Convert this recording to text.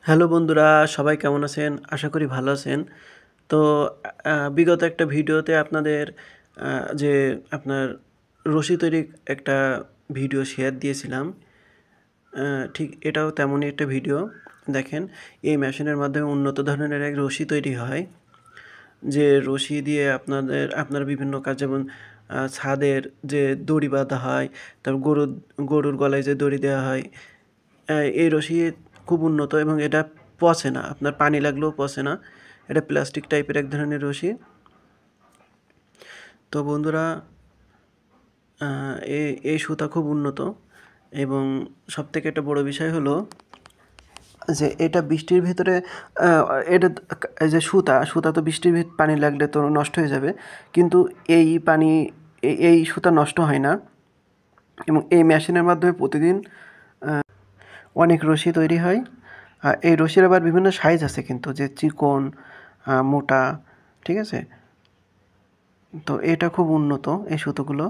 Hello বন্ধুরা, সবাই কেমন আছেন? আশা করি ভালো আছেন। তো বিগত একটা ভিডিওতে আপনাদের যে আপনার রশি তৈরির একটা ভিডিও শেয়ার দিয়েছিলাম। ঠিক এটাও তেমনই একটা ভিডিও। দেখেন, এই মেশিনের মাধ্যমে উন্নত ধরনের এক রশি তৈরি হয়। যে রশি দিয়ে আপনারা বিভিন্ন কাজ, যেমন ছাদের যে দড়ি বাঁধা হয়, তারপর গরুর গলায় যে দড়ি দেওয়া হয়। এই রশি খুব উন্নত এবং এটা পচে না, আপনার পানি লাগলেও পচে না। এটা প্লাস্টিক টাইপের এক ধরনের রশি। তো বন্ধুরা, এই সুতা খুব উন্নত এবং সবথেকে একটা বড় বিষয় হলো যে এটা বৃষ্টির ভিতরে এটা এই যে সুতা তো বৃষ্টির পানি লাগলে তো নষ্ট হয়ে যাবে, কিন্তু এই পানি এই সুতা নষ্ট হয় না। এবং এই মেশিনের মাধ্যমে প্রতিদিন অনেক রশি তৈরি হয়। এই রশির আবার বিভিন্ন সাইজ আছে, কিন্তু যে চিকন, মোটা, ঠিক আছে? তো এটা খুব উন্নত এই সুতোগুলো।